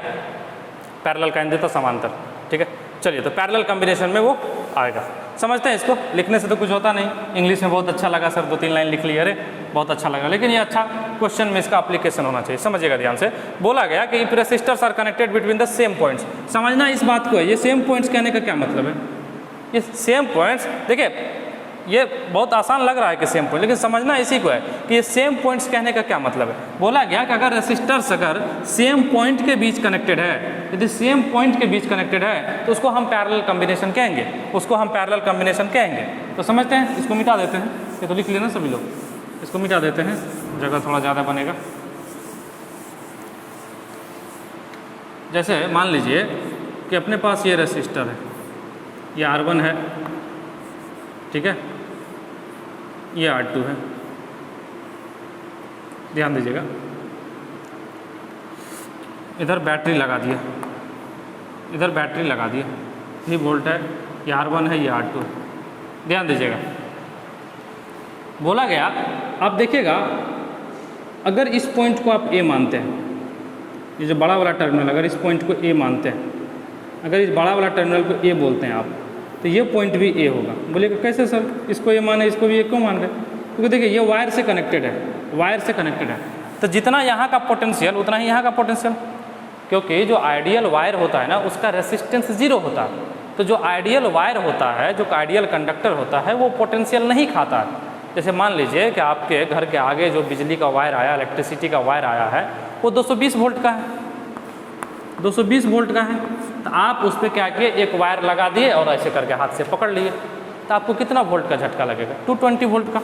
पैरेलल का हिंदी था समांतर, ठीक है। चलिए तो पैरेलल कॉम्बिनेशन में वो आएगा, समझते हैं इसको। लिखने से तो कुछ होता नहीं, इंग्लिश में बहुत अच्छा लगा सर, 2-3 लाइन लिख ली, अरे बहुत अच्छा लगा, लेकिन ये अच्छा क्वेश्चन में इसका एप्लीकेशन होना चाहिए, समझिएगा ध्यान से। बोला गया कि if resistors are connected between the same points, समझना इस बात को है, ये सेम पॉइंट्स कहने का क्या मतलब है। ये सेम पॉइंट्स, देखिए ये बहुत आसान लग रहा है कि सेम पॉइंट, लेकिन समझना इसी को है कि ये सेम पॉइंट्स कहने का क्या मतलब है। बोला गया कि अगर रेसिस्टर्स अगर सेम पॉइंट के बीच कनेक्टेड है, यदि सेम पॉइंट के बीच कनेक्टेड है तो उसको हम पैरेलल कॉम्बिनेशन कहेंगे, उसको हम पैरेलल कॉम्बिनेशन कहेंगे। तो समझते हैं, इसको मिटा देते हैं, ये तो लिख लेना सभी लोग, इसको मिटा देते हैं, जगह थोड़ा ज़्यादा बनेगा। जैसे मान लीजिए कि अपने पास ये रेसिस्टर है, ये R1 है, ठीक है, ये R2 है, ध्यान दीजिएगा। इधर बैटरी लगा दिया, इधर बैटरी लगा दिया, ये वोल्ट है, ये R1 है, ये R2 है, ध्यान दीजिएगा। बोला गया, आप देखिएगा अगर इस पॉइंट को आप A मानते हैं, ये जो बड़ा वाला टर्मिनल, अगर इस पॉइंट को A मानते हैं, अगर इस बड़ा वाला टर्मिनल को A बोलते हैं आप, तो ये पॉइंट भी A होगा। बोलिएगा कैसे सर, इसको A माने, इसको भी A क्यों मान रहे? क्योंकि देखिए ये वायर से कनेक्टेड है, वायर से कनेक्टेड है, तो जितना यहाँ का पोटेंशियल उतना ही यहाँ का पोटेंशियल, क्योंकि जो आइडियल वायर होता है ना उसका रेसिस्टेंस 0 होता है। तो जो आइडियल वायर होता है, जो आइडियल कंडक्टर होता है, वो पोटेंशियल नहीं खाता है। जैसे मान लीजिए कि आपके घर के आगे जो बिजली का वायर आया, इलेक्ट्रिसिटी का वायर आया है, वो 220 वोल्ट का है, 220 वोल्ट का है। तो आप उस पर क्या किए, एक वायर लगा दिए और ऐसे करके हाथ से पकड़ लिए, तो आपको कितना वोल्ट का झटका लगेगा? 220 वोल्ट का।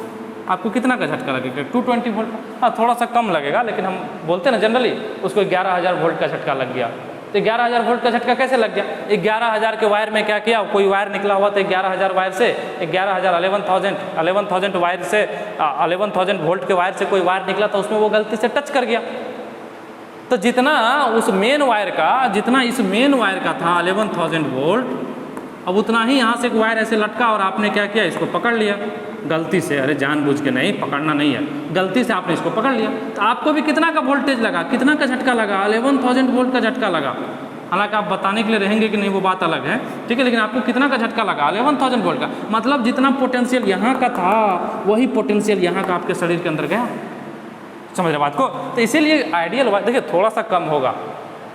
आपको कितना का झटका लगेगा? 220 वोल्ट का। हाँ थोड़ा सा कम लगेगा, लेकिन हम बोलते हैं ना जनरली, उसको 11,000 वोल्ट का झटका लग गया। तो 11,000 वोल्ट का झटका कैसे लग गया? 11,000 के वायर में क्या किया, कोई वायर निकला हुआ था 11,000 वायर से, 11,000 वायर से 11,000 वोल्ट के वायर से कोई वायर निकला था, उसमें वो गलती से टच कर गया। तो जितना उस मेन वायर का, जितना इस मेन वायर का था 11,000 वोल्ट, अब उतना ही यहाँ से एक वायर ऐसे लटका और आपने क्या किया, इसको पकड़ लिया गलती से, अरे जानबूझ के नहीं, पकड़ना नहीं है, गलती से आपने इसको पकड़ लिया। तो आपको भी कितना का वोल्टेज लगा, कितना का झटका लगा? 11,000 वोल्ट का झटका लगा। हालांकि आप बताने के लिए रहेंगे कि नहीं, वो बात अलग है, ठीक है, लेकिन आपको कितना का झटका लगा? 11,000 वोल्ट का। मतलब जितना पोटेंशियल यहाँ का था वही पोटेंशियल यहाँ का आपके शरीर के अंदर गया। समझ रहे बात को? तो इसीलिए आइडियल वायर देखिए थोड़ा सा कम होगा,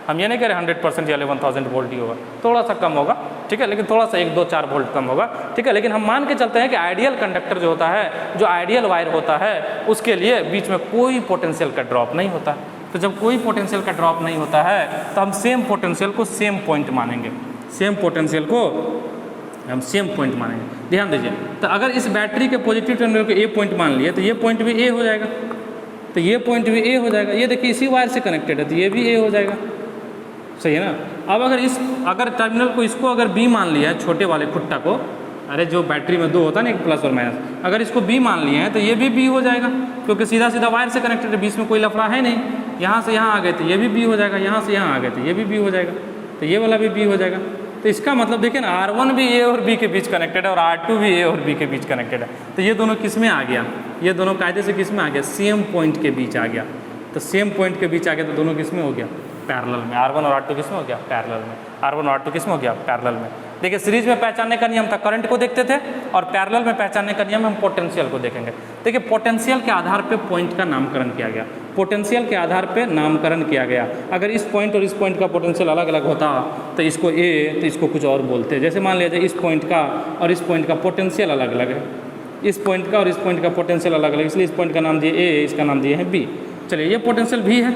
हम ये नहीं कह रहे 100% या 11,000 वोल्ट ही होगा, थोड़ा सा कम होगा, ठीक है, लेकिन थोड़ा सा 1-2-4 वोल्ट कम होगा, ठीक है। लेकिन हम मान के चलते हैं कि आइडियल कंडक्टर जो होता है, जो आइडियल वायर होता है, उसके लिए बीच में कोई पोटेंशियल का ड्रॉप नहीं होता। तो जब कोई पोटेंशियल का ड्रॉप नहीं होता है तो हम सेम पोटेंशियल को सेम पॉइंट मानेंगे, सेम पोटेंशियल को हम सेम पॉइंट मानेंगे। ध्यान दीजिए, तो अगर इस बैटरी के पॉजिटिव टर्मिनल को ए पॉइंट मान लिए तो ये पॉइंट भी ए हो जाएगा, तो ये पॉइंट भी ए हो जाएगा। ये देखिए इसी वायर से कनेक्टेड है तो ये भी ए हो जाएगा, सही है ना। अब अगर टर्मिनल को इसको अगर बी मान लिया है, छोटे वाले खुट्टा को, अरे जो बैटरी में दो होता है ना, एक प्लस और माइनस, अगर इसको बी मान लिए हैं तो ये भी बी हो जाएगा, क्योंकि सीधा सीधा वायर से कनेक्टेड है, बीच में कोई लफड़ा है नहीं। यहाँ से यहाँ आ गए तो ये भी बी हो जाएगा, यहाँ से यहाँ आ गए तो ये भी बी हो जाएगा, तो ये वाला भी बी हो जाएगा। तो इसका मतलब देखिए ना, R1 भी ए और बी के बीच कनेक्टेड है और R2 भी ए और बी के बीच कनेक्टेड है। तो ये दोनों किस में आ गया, ये दोनों कायदे से किस में आ गया, सेम पॉइंट के बीच आ गया। तो सेम पॉइंट के बीच आ गया तो दोनों किस में हो गया, पैरेलल में। R1 और R2 किस में हो गया, पैरेलल में। R1 और R2 किस में हो गया, पैरेलल में। देखिए सीरीज में पहचानने का नियम था करंट को देखते थे, और पैरेलल में पहचानने का नियम हम पोटेंशियल को देखेंगे। देखिए पोटेंशियल के आधार पे पॉइंट का नामकरण किया गया, पोटेंशियल के आधार पे नामकरण किया गया। अगर इस पॉइंट और इस पॉइंट का पोटेंशियल अलग अलग होता तो इसको ए तो इसको कुछ और बोलते। जैसे मान लीजिए इस पॉइंट का और इस पॉइंट का पोटेंशियल अलग अलग है, इस पॉइंट का और इस पॉइंट का पोटेंशियल अलग अलग, इसलिए इस पॉइंट का नाम दिए ए, इसका नाम दिए हैं बी। चलिए ये पोटेंशियल भी है।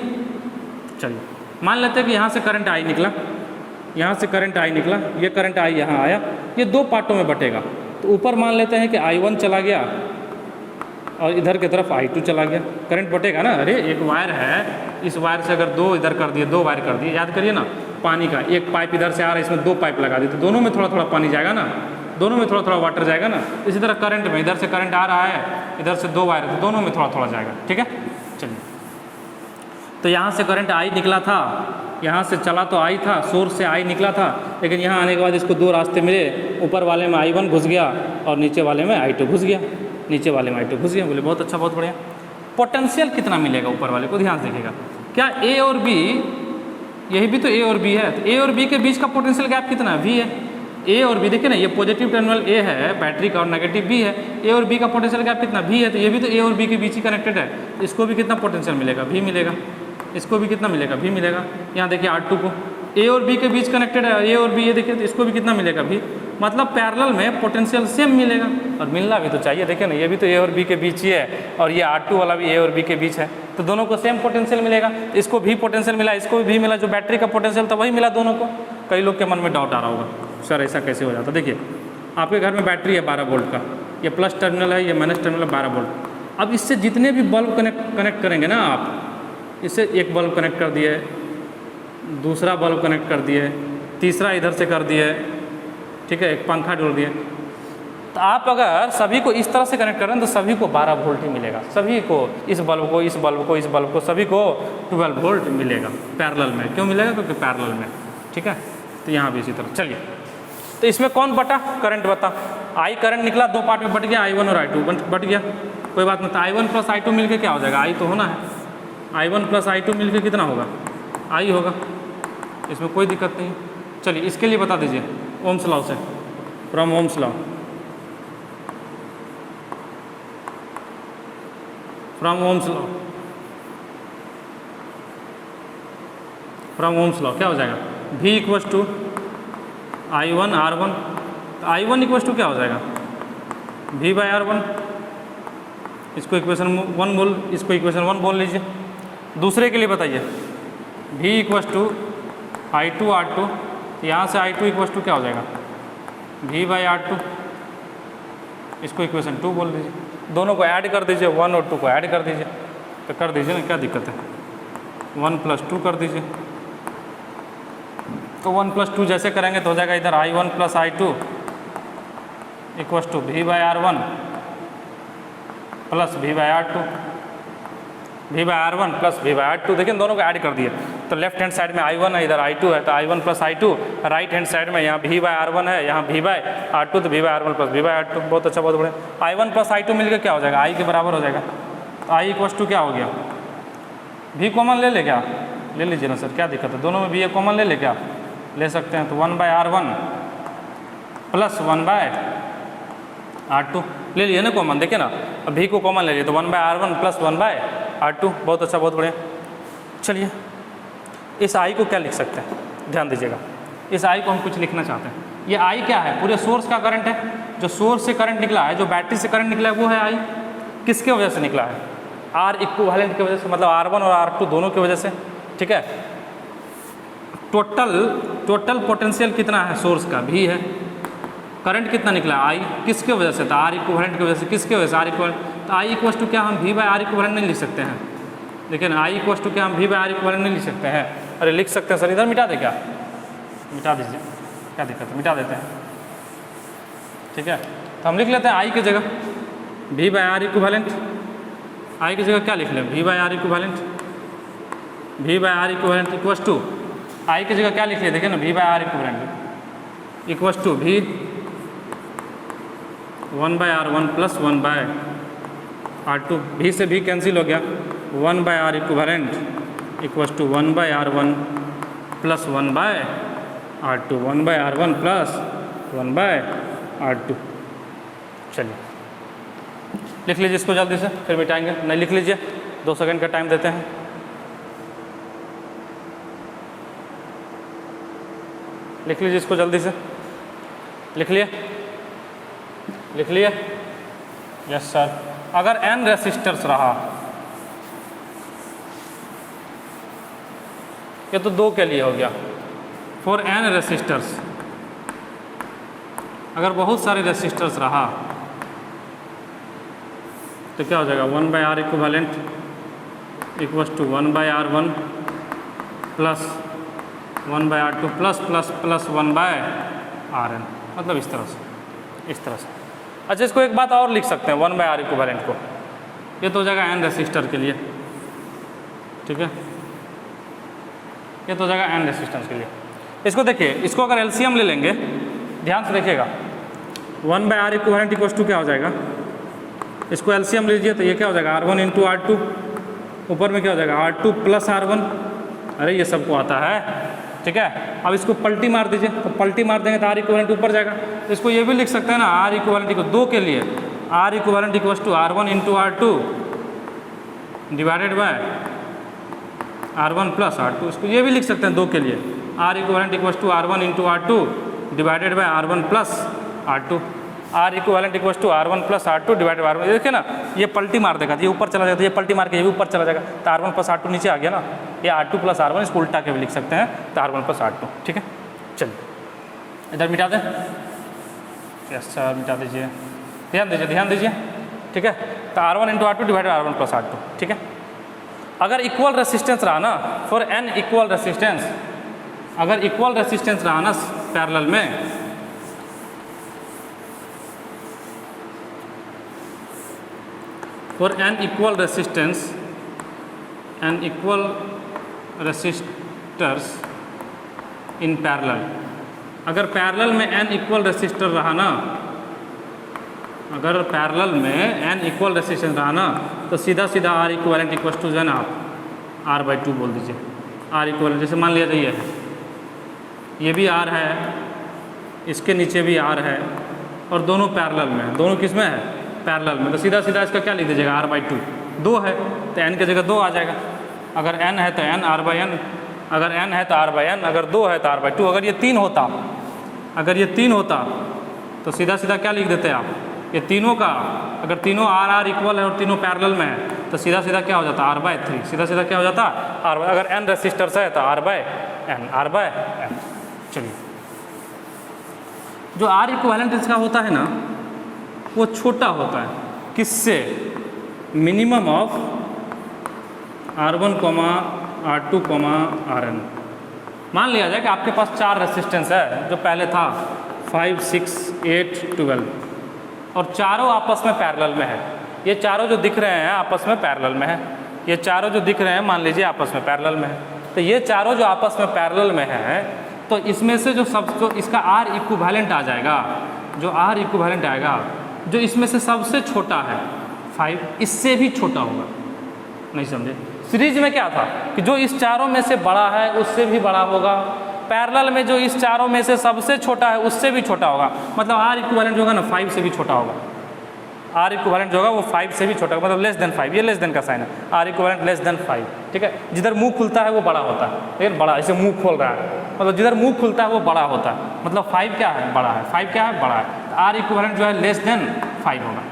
चलिए मान लेते हैं कि यहाँ से करंट आई निकला, यहाँ से करंट आई निकला, ये करंट आई यहाँ आया, ये दो पार्टों में बटेगा। तो ऊपर मान लेते हैं कि I1 चला गया और इधर की तरफ I2 चला गया, करंट बटेगा ना। अरे एक वायर है, इस वायर से अगर दो इधर कर दिए, दो वायर कर दिए, याद करिए ना, पानी का एक पाइप इधर से आ रहा है, इसमें दो पाइप लगा दिए तो दोनों में थोड़ा थोड़ा पानी जाएगा ना, दोनों में थोड़ा थोड़ा वाटर जाएगा ना। इसी तरह करंट में इधर से करंट आ रहा है, इधर से दो वायर, तो दोनों में थोड़ा थोड़ा जाएगा, ठीक है। चलिए तो यहाँ से करंट आई निकला था, यहाँ से चला तो आई था, सोर्स से आई निकला था, लेकिन यहाँ आने के बाद इसको दो रास्ते मिले, ऊपर वाले में I1 घुस गया और नीचे वाले में I2 घुस गया, नीचे वाले में I2 घुस गया। बोले बहुत अच्छा, बहुत बढ़िया। पोटेंशियल कितना मिलेगा ऊपर वाले को, ध्यान से देखिएगा। क्या A और B, यही भी तो A और B है, तो A और B के बीच का पोटेंशियल गैप कितना है, V है। A और B देखिए ना, ये पॉजिटिव टर्मिनल A है बैटरी का और नेगेटिव B है, A और B का पोटेंशियल गैप कितना, V है। तो ये भी तो A और B के बीच ही कनेक्टेड है, इसको भी कितना पोटेंशियल मिलेगा, V मिलेगा। इसको भी कितना मिलेगा, V मिलेगा। यहाँ देखिए R2 को A और B के बीच कनेक्टेड है, A और B ये देखिए, तो इसको भी कितना मिलेगा, V। मतलब पैरेलल में पोटेंशियल सेम मिलेगा, और मिलना भी तो चाहिए। देखिए ना, ये भी तो A और B के बीच ही है, और ये R2 वाला भी A और B के बीच है, तो दोनों को सेम पोटेंशियल मिलेगा। इसको भी पोटेंशियल मिला, इसको भी मिला, जो बैटरी का पोटेंशियल था वही मिला दोनों को। कई लोग के मन में डाउट आ रहा होगा, सर ऐसा कैसे हो जाता। देखिए आपके घर में बैटरी है 12 वोल्ट का, ये प्लस टर्मिनल है, ये माइनस टर्मिनल है 12 वोल्ट। अब इससे जितने भी बल्ब कनेक्ट करेंगे ना आप, इससे एक बल्ब कनेक्ट कर दिए, दूसरा बल्ब कनेक्ट कर दिए, तीसरा इधर से कर दिए, ठीक है, एक पंखा जोड़ दिए, तो आप अगर सभी को इस तरह से कनेक्ट करें तो सभी को 12 वोल्ट ही मिलेगा, सभी को, इस बल्ब को, इस बल्ब को, इस बल्ब को, सभी को 12 वोल्ट मिलेगा पैरेलल में। क्यों मिलेगा, क्योंकि पैरेलल में, ठीक है। तो यहाँ भी इसी तरह। चलिए तो इसमें कौन बटा, करंट बता। I करंट निकला, दो पार्ट में बट गया, I1 और I2 बट गया, कोई बात नहीं। तो I1 प्लस I2 मिलकर क्या हो जाएगा, I तो होना है, I1 प्लस I2 मिलकर कितना होगा, I होगा, इसमें कोई दिक्कत नहीं। चलिए इसके लिए बता दीजिए ओम्स लॉ से, from Ohm's law, from Ohm's law, from Ohm's law क्या हो जाएगा, V equals to I1 R1, I1 equals to क्या हो जाएगा, V बाई R1। इसको इक्वेशन 1 बोल, इसको इक्वेशन 1 बोल लीजिए। दूसरे के लिए बताइए, V equals to I2 R2, यहाँ से I2 इक्वल्स टू क्या हो जाएगा, V बाई R2। इसको इक्वेशन 2 बोल दीजिए, दोनों को ऐड कर दीजिए, 1 और 2 को ऐड कर दीजिए, तो कर दीजिए ना, क्या दिक्कत है, 1 प्लस 2 कर दीजिए। तो 1 प्लस 2 जैसे करेंगे तो हो जाएगा इधर I1 plus I2 equals to V by R1 plus V by R2, V by R1 plus V by R2। देखिए दोनों को ऐड कर दिए, तो लेफ्ट हैंड साइड में I1 है, इधर I2 है, तो I1 plus I2, right hand side में यहाँ V बाई R1 है, यहाँ V बाई R2, तो V by R1 plus V by R2। बहुत अच्छा, बहुत बढ़िया। I1 प्लस I2 मिलकर क्या हो जाएगा, I के बराबर हो जाएगा। तो I इक्वल्स टू क्या हो गया, V कॉमन ले क्या, ले लीजिए ना सर, क्या दिक्कत है, दोनों में V कॉमन ले क्या, ले सकते हैं। तो 1 by R1 plus 1 by R2 ले लिए ना कॉमन, देखिए ना, अब V को कॉमन ले लिए तो 1 by R1 plus 1 by R2। बहुत अच्छा, बहुत बढ़िया। चलिए इस I को क्या लिख सकते हैं, ध्यान दीजिएगा, इस I को हम कुछ लिखना चाहते हैं। ये I क्या है, पूरे सोर्स का करंट है, जो सोर्स से करंट निकला है, जो बैटरी से करंट निकला है वो है I। किसके वजह से निकला है, R इक्विवेलेंट की वजह से, मतलब R1 और R2 दोनों की वजह से, ठीक है। टोटल पोटेंशियल कितना है सोर्स का, V है, करंट कितना निकला आई, किसके वजह से था, आर इक्विवेलेंट की वजह से, किसके वजह से आर इक्विवेलेंट, तो आई इक्वल्स टू क्या हम वी बाय आर इक्विवेलेंट नहीं लिख सकते हैं, लेकिन आई इक्वल्स टू क्या हम वी बाय आर इक्विवेलेंट नहीं लिख सकते हैं, अरे लिख सकते हैं सर, इधर मिटा दे क्या, मिटा दीजिए, क्या दिक्कत है, मिटा देते हैं, ठीक है। तो हम लिख लेते हैं आई की जगह V by R equivalent, I की जगह क्या लिख लें, V by R equivalent, V by R equivalent equals to, I की जगह क्या लिख लिया, देखिए ना, V by R equivalent equals to V 1 by R 1 plus 1 by R 2, भी से भी कैंसिल हो गया, 1 by R equivalent equals to 1 by R 1 plus 1 by R 2, 1 by R 1 plus 1 by R 2। चलिए लिख लीजिए इसको जल्दी से, फिर मिटाएंगे, नहीं लिख लीजिए, 2 सेकंड का टाइम देते हैं। लिख लीजिए इसको जल्दी से, लिख लिए, लिख लिए, यस सर। अगर n रेसिस्टर्स रहा, ये तो 2 के लिए हो गया, फॉर n रेसिस्टर्स, अगर बहुत सारे रेसिस्टर्स रहा तो क्या हो जाएगा, 1 by R equivalent equals to 1 by R 1 plus 1 by R 2 plus plus plus 1 by R N, मतलब इस तरह से, इस तरह से। अच्छा इसको एक बात और लिख सकते हैं 1 बाय आर इक्विवेलेंट को, ये तो हो जाएगा n रेसिस्टर के लिए, ठीक है, ये तो हो जाएगा n रेसिस्टेंस के लिए। इसको देखिए, इसको अगर एलसीएम ले लेंगे, ध्यान से देखिएगा, 1 by R equivalent equals to क्या हो जाएगा, इसको एलसीएम लीजिए तो ये क्या हो जाएगा, R1 इंटू R2, ऊपर में क्या हो जाएगा R2 प्लस R1, अरे ये सबको आता है, ठीक है। अब इसको पलटी मार दीजिए, तो पलटी मार देंगे तो आर इक्विवेलेंट ऊपर जाएगा, तो इसको ये भी लिख सकते हैं ना, आर इक्विवेलेंट को 2 के लिए R equivalent equals to R1 into R2 divided by R1 plus R2, इसको ये भी लिख सकते हैं 2 के लिए, R equivalent equals to R1 into R2 divided by R1 plus R2, R equivalent equals to R1 plus R2 divided by R1, देखिए ना, ये पलटी मार देगा, ये ऊपर चला जाएगा, ये पलटी मार के ये भी ऊपर चला जाएगा, तो R1 प्लस R2 नीचे आ गया ना, ये R2 प्लस R1, इसको उल्टा के भी लिख सकते हैं, तो R1 प्लस R2, ठीक है। चलिए इधर मिटा दें, यस सर मिटा दीजिए, ध्यान दीजिए, ध्यान दीजिए, ठीक है। तो R1 into R2 divided R1 plus R2, ठीक है। अगर इक्वल रेसिस्टेंस रहा ना, फॉर n इक्वल रेसिस्टेंस, अगर इक्वल रेसिस्टेंस रहा ना पैरेलल में, for n equal resistance, n equal resistors in parallel, अगर पैरेलल में n इक्वल रेसिस्टर रहा ना, अगर पैरेलल में n इक्वल रेसिस्टेंस रहा ना, तो सीधा सीधा R इक्विवेलेंट इक्वल्स टू जो है ना, आप R/2 बोल दीजिए, R इक्विवेलेंट, जैसे मान लिया जाइए ये भी R है, इसके नीचे भी R है, और दोनों पैरेलल में, दोनों किस में है, पैरेलल में, तो सीधा सीधा इसका क्या लिख दीजिएगा, R/2, 2 है तो n की जगह 2 आ जाएगा, अगर n है तो n R/n, अगर n है तो R/n, अगर 2 है तो R/2, अगर ये 3 होता, अगर ये 3 होता तो सीधा सीधा क्या लिख देते आप, ये तीनों का, अगर तीनों R इक्वल है और तीनों पैरेलल में है, तो सीधा सीधा क्या हो जाता, R/3, सीधा सीधा क्या हो जाता R, अगर n रेसिस्टर्स है तो R/n, R/n। चलिए जो R इक्विवेलेंट इसका होता है ना, वो छोटा होता है, किससे, minimum of R1, R2, Rn। मान लिया जाए कि आपके पास 4 रेसिस्टेंस है, जो पहले था 5, 6, 8, 12, और चारों आपस में पैरेलल में है, ये चारों जो दिख रहे हैं आपस में पैरेलल में है, ये चारों जो दिख रहे हैं मान लीजिए आपस में पैरेलल में है, तो ये चारों जो आपस में पैरेलल में है, तो इसमें से जो इसका R इक्विवेलेंट आ जाएगा, जो R इक्विवेलेंट आएगा, जो इसमें से सबसे छोटा है 5, इससे भी छोटा होगा, नहीं समझे। सीरीज में क्या था कि जो इस चारों में से बड़ा है उससे भी बड़ा होगा, पैरेलल में जो इस चारों में से सबसे छोटा है उससे भी छोटा होगा, मतलब R इक्विवेलेंट जो होगा ना 5 से भी छोटा होगा, R इक्विवेलेंट जो होगा वो 5 से भी छोटा होगा, मतलब लेस देन 5, ये लेस देन का साइन है, R इक्विवेलेंट लेस देन 5, ठीक है। जिधर मुंह खुलता है वो बड़ा होता है, लेकिन बड़ा, ऐसे मुंह खोल रहा है, मतलब जिधर मुंह खुलता है वो बड़ा होता है, मतलब 5 क्या है, बड़ा है, 5 क्या है, बड़ा है, तो R इक्विवेलेंट जो है लेस देन 5 होगा,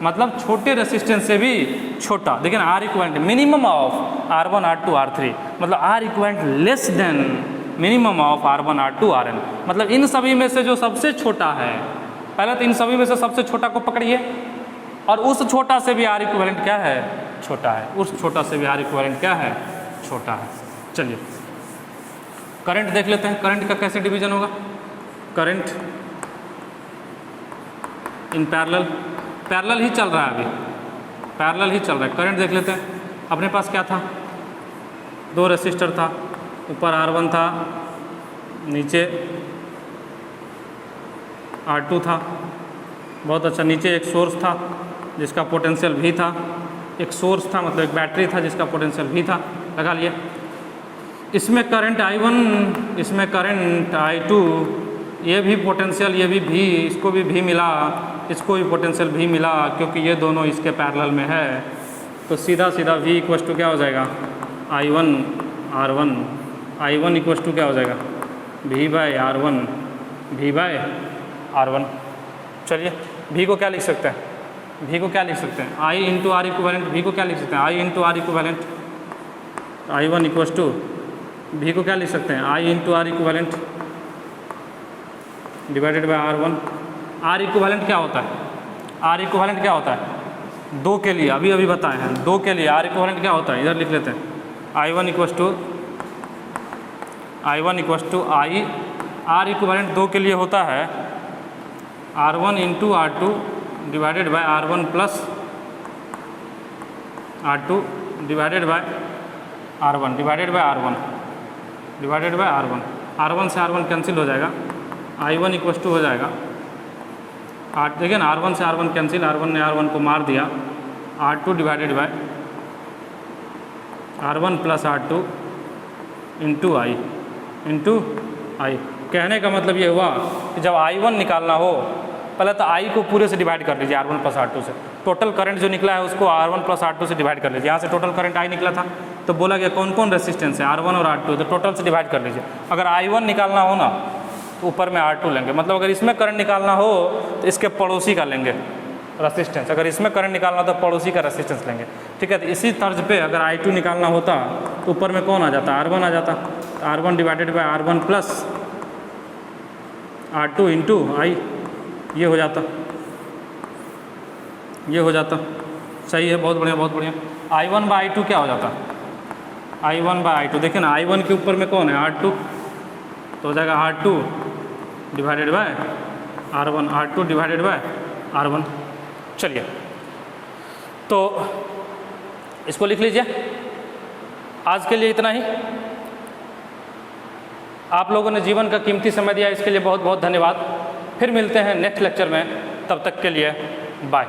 मतलब छोटे रेसिस्टेंस से भी छोटा, लेकिन R equivalent minimum of R1, R2, R3, मतलब R equivalent less than minimum of R1, R2, Rn, मतलब इन सभी में से जो सबसे छोटा है पहले तो इन सभी में से सबसे छोटा को पकड़िए और उस छोटा से भी आर इक्विवेलेंट क्या है, छोटा है। उस छोटा से भी आर इक्विवेलेंट क्या है, छोटा है। चलिए करंट देख लेते हैं, करंट का कैसे डिवीजन होगा। करंट इन पैरेलल, पैरेलल ही चल रहा है, अभी पैरेलल ही चल रहा है। करंट देख लेते हैं। अपने पास क्या था, 2 रेसिस्टर था, ऊपर R1 था, नीचे R2 था। बहुत अच्छा। नीचे एक सोर्स था जिसका पोटेंशियल V था, एक सोर्स था मतलब एक बैटरी था जिसका पोटेंशियल V था, लगा लिए। इसमें करंट I1, इसमें करंट I2, ये भी पोटेंशियल, ये भी V, इसको भी V मिला, इसको भी पोटेंशियल V मिला, क्योंकि ये दोनों इसके पैरेलल में है। तो सीधा सीधा V इक्वस टू क्या हो जाएगा, I1 R1, I1 equals to क्या हो जाएगा, V bye R1, V bye R1। चलिए V को क्या लिख सकते हैं, V को क्या लिख सकते हैं, I into R equivalent. V को क्या लिख सकते हैं, I into R equivalent. I1 equals to V को क्या लिख सकते हैं, I into R equivalent divided by R1। R equivalent क्या होता है, आर इक्विवेलेंट क्या होता है, 2 के लिए अभी बताए हैं, 2 के लिए आर इक्विवेलेंट क्या होता है, इधर लिख लेते हैं। I1 equals to I, R equivalent 2 के लिए होता है R1 into R2 divided by R1 plus R2 divided by R1 divided by R1 divided by R1। R1 से R1 कैंसिल हो जाएगा, I1 इक्वस टू हो जाएगा देखिए ना, R1 से R1 कैंसिल, R1 ने R1 को मार दिया, R2 divided by R1 plus R2 into I. कहने का मतलब ये हुआ कि जब I1 निकालना हो, पहले तो I को पूरे से डिवाइड कर लीजिए R1 प्लस R2 से। टोटल करंट जो निकला है उसको R1 प्लस R2 से डिवाइड कर लीजिए। यहाँ से टोटल करंट I निकला था, तो बोला गया कौन कौन रेसिस्टेंस है, R1 और R2, तो टोटल से डिवाइड कर लीजिए। अगर I1 निकालना हो ना तो ऊपर में R2 लेंगे, मतलब अगर इसमें करंट निकालना हो तो इसके पड़ोसी का लेंगे रेसिस्टेंस, अगर इसमें करंट निकालना तो पड़ोसी का रेसिस्टेंस लेंगे, ठीक है। तो इसी तर्ज पे अगर I2 निकालना होता तो ऊपर में कौन आ जाता, R1 आ जाता। तो R1 divided by R1 plus R2 into I, ये हो जाता, ये हो जाता। सही है, बहुत बढ़िया बहुत बढ़िया। I1 बाई I2 क्या हो जाता, I1 बाई I2। देखिए ना, I1 के ऊपर में कौन है, R2, तो हो जाएगा R2 divided by R1, R2 divided by R1। चलिए तो इसको लिख लीजिए। आज के लिए इतना ही। आप लोगों ने जीवन का कीमती समय दिया, इसके लिए बहुत बहुत धन्यवाद। फिर मिलते हैं नेक्स्ट लेक्चर में, तब तक के लिए बाय।